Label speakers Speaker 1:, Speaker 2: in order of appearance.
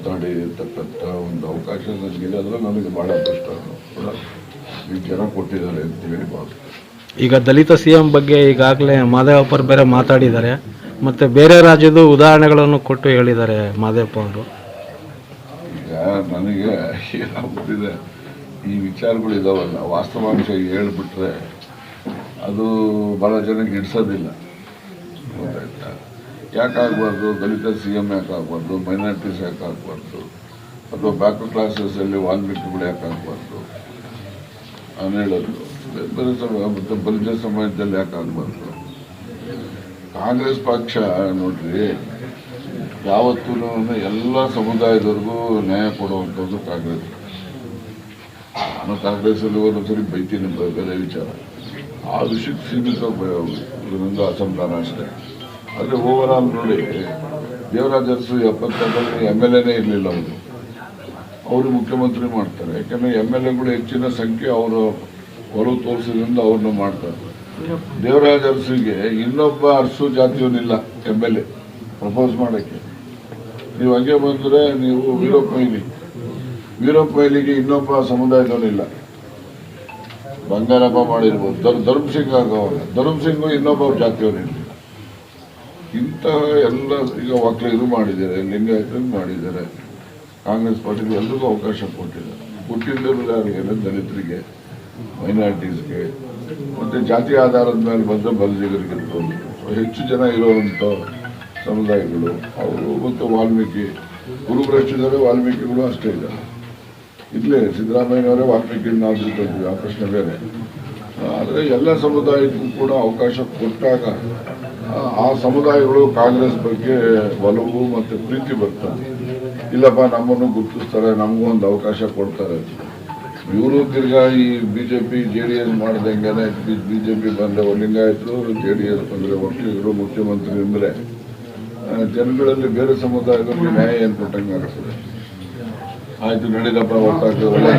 Speaker 1: ಮಾತಾಡಿ ಇರ್ತಕ್ಕಂಥ ಒಂದು ಅವಕಾಶ ನನಗಿದೆ. ಅದರಲ್ಲಿ ನನಗೆ ಭಾಳ ಅದೃಷ್ಟ ಕೂಡ ಈ ಜನ ಕೊಟ್ಟಿದ್ದಾರೆ ಅಂತ ಹೇಳಿ ಭಾವಿಸ್ತೀನಿ.
Speaker 2: ಈಗ ದಲಿತ ಸಿಎಂ ಬಗ್ಗೆ ಈಗಾಗಲೇ ಮಾದೇವಪ್ಪರು ಬೇರೆ ಮಾತಾಡಿದ್ದಾರೆ, ಮತ್ತು ಬೇರೆ ರಾಜ್ಯದ ಉದಾಹರಣೆಗಳನ್ನು ಕೊಟ್ಟು ಹೇಳಿದ್ದಾರೆ ಮಾದೇವಪ್ಪ ಅವರು.
Speaker 1: ಈಗ ನನಗೆ ಏನಾಗ್ಬಿಟ್ಟಿದೆ, ಈ ವಿಚಾರಗಳು ಇದಾವಲ್ಲ, ವಾಸ್ತವಾಂಶ ಹೇಳ್ಬಿಟ್ರೆ ಅದು ಭಾಳ ಜನಕ್ಕೆ ಹಿಡಿಸೋದಿಲ್ಲ. ಗೊತ್ತಾಯ್ತಾ? ಯಾಕಾಗಬಾರ್ದು? ದಲಿತ ಸಿಎಂ ಯಾಕಾಗಬಾರ್ದು? ಮೈನಾರಿಟೀಸ್ ಯಾಕಾಗಬಾರ್ದು? ಅಥವಾ ಬ್ಯಾಕ್ವರ್ಡ್ ಕ್ಲಾಸಸ್ಸಲ್ಲಿ ವಾಲ್ಮೀಕಿಗಳು ಯಾಕಾಗಬಾರ್ದು ನಾನು ಹೇಳೋದು. ಬೇರೆ ಮತ್ತು ಬಲಿಜ ಸಮಾಜದಲ್ಲಿ ಯಾಕಾಗಬಾರ್ದು? ಕಾಂಗ್ರೆಸ್ ಪಕ್ಷ ನೋಡ್ರಿ, ಯಾವತ್ತೂ ಎಲ್ಲ ಸಮುದಾಯದವ್ರಿಗೂ ನ್ಯಾಯ ಕೊಡುವಂಥದ್ದು ಕಾಂಗ್ರೆಸ್. ನಾನು ಕಾಂಗ್ರೆಸ್ಸಲ್ಲಿ ಒಂದೊಂದ್ಸರಿ ಬೈತೀನಿ, ಬೇರೆ ವಿಚಾರ, ಆ ವಿಷಯಕ್ಕೆ ಸೀಮಿತ ಇದರಿಂದ ಅಸಮಾಧಾನ ಅಷ್ಟೇ. ಆದರೆ ಓವರ್ ಆಲ್ ನೋಡಿ, ದೇವರಾಜ ಅರಸು 70ರಲ್ಲಿ MLA ಇರಲಿಲ್ಲ. ಅವರು ಮುಖ್ಯಮಂತ್ರಿ ಮಾಡ್ತಾರೆ. ಯಾಕೆಂದರೆ MLAಗಳು ಹೆಚ್ಚಿನ ಸಂಖ್ಯೆ ಅವರು ಒಲವು ತೋರಿಸೋದ್ರಿಂದ ಅವ್ರನ್ನ ಮಾಡ್ತಾರೆ. ದೇವರಾಜ ಅರಸುಗೆ ಇನ್ನೊಬ್ಬ ಅರಸು ಜಾತಿಯವನಿಲ್ಲ MLA ಪ್ರಪೋಸ್ ಮಾಡೋಕ್ಕೆ. ನೀವು ಹಂಗೆ ಬಂದರೆ ನೀವು ವೀರಪ್ಪ ಮೊಯ್ಲಿಗೆ ಇನ್ನೊಬ್ಬ ಸಮುದಾಯದವನಿಲ್ಲ. ಬಂಗಾರಪ್ಪ ಮಾಡಿರ್ಬೋದು, ಧರ್ಮಸಿಂಗ್ ಆಗವಾಗ ಧರ್ಮಸಿಂಗು ಇನ್ನೊಬ್ಬ ಜಾತಿಯವನಿಲ್ಲ. ಇಂತಹ ಎಲ್ಲ ಈಗ ಒಕ್ಕಲಿಗರು ಮಾಡಿದ್ದಾರೆ, ಲಿಂಗಾಯತರು ಮಾಡಿದ್ದಾರೆ, ಕಾಂಗ್ರೆಸ್ ಪಾರ್ಟಿಗೆ ಎಲ್ರಿಗೂ ಅವಕಾಶ ಕೊಟ್ಟಿದ್ದಾರೆ. ಹುಟ್ಟಿದ್ದವರು ಯಾರಿಗೆ? ದಲಿತರಿಗೆ, ಮೈನಾರಿಟೀಸ್ಗೆ, ಮತ್ತು ಜಾತಿ ಆಧಾರದ ಮೇಲೆ ಬಂದರೆ ಬಲಿಜಿಗರಿಗಿರ್ಬೋದು. ಹೆಚ್ಚು ಜನ ಇರುವಂಥ ಸಮುದಾಯಗಳು ಅವರು. ಮತ್ತು ವಾಲ್ಮೀಕಿ ಗುರುಭ್ರಷ್ಟಿದ್ದಾರೆ, ವಾಲ್ಮೀಕಿಗಳು ಅಷ್ಟೇ ಇದ್ದಾರೆ. ಇಲ್ಲೇ ಸಿದ್ದರಾಮಯ್ಯನವರೇ ವಾಲ್ಮೀಕಿ ನಾವು ತಿಳ್ಕೊಳ್ತೀವಿ, ಆ ಪ್ರಶ್ನೆ ಬೇರೆ. ಆದರೆ ಎಲ್ಲ ಸಮುದಾಯಕ್ಕೂ ಕೂಡ ಅವಕಾಶ ಕೊಟ್ಟಾಗ ಆ ಸಮುದಾಯಗಳು ಕಾಂಗ್ರೆಸ್ ಬಗ್ಗೆ ಒಲವು ಮತ್ತು ಪ್ರೀತಿ ಬರ್ತದೆ. ಇಲ್ಲಪ್ಪ ನಮ್ಮನ್ನು ಗುರುತಿಸ್ತಾರೆ, ನಮಗೂ ಒಂದು ಅವಕಾಶ ಕೊಡ್ತಾರೆ. ಇವರು ತಿರ್ಗಾ ಈ BJP JDS ಮಾಡ್ದಂಗೆ, BJP ಬಂದರೆ ಲಿಂಗಾಯತರು, JDS ಬಂದರೆ ಒಕ್ಕಲಿಗರು ಮುಖ್ಯಮಂತ್ರಿ ಅಂದರೆ ಜನಗಳಲ್ಲಿ ಬೇರೆ ಸಮುದಾಯದಲ್ಲಿ ನ್ಯಾಯ ಏನು ಕೊಟ್ಟಂಗೆ ಆಗ್ತದೆ. ಆಯಿತು, ನಡೀರಪ್ಪ, ಒಟ್ಟಾಗ್ತದೆ.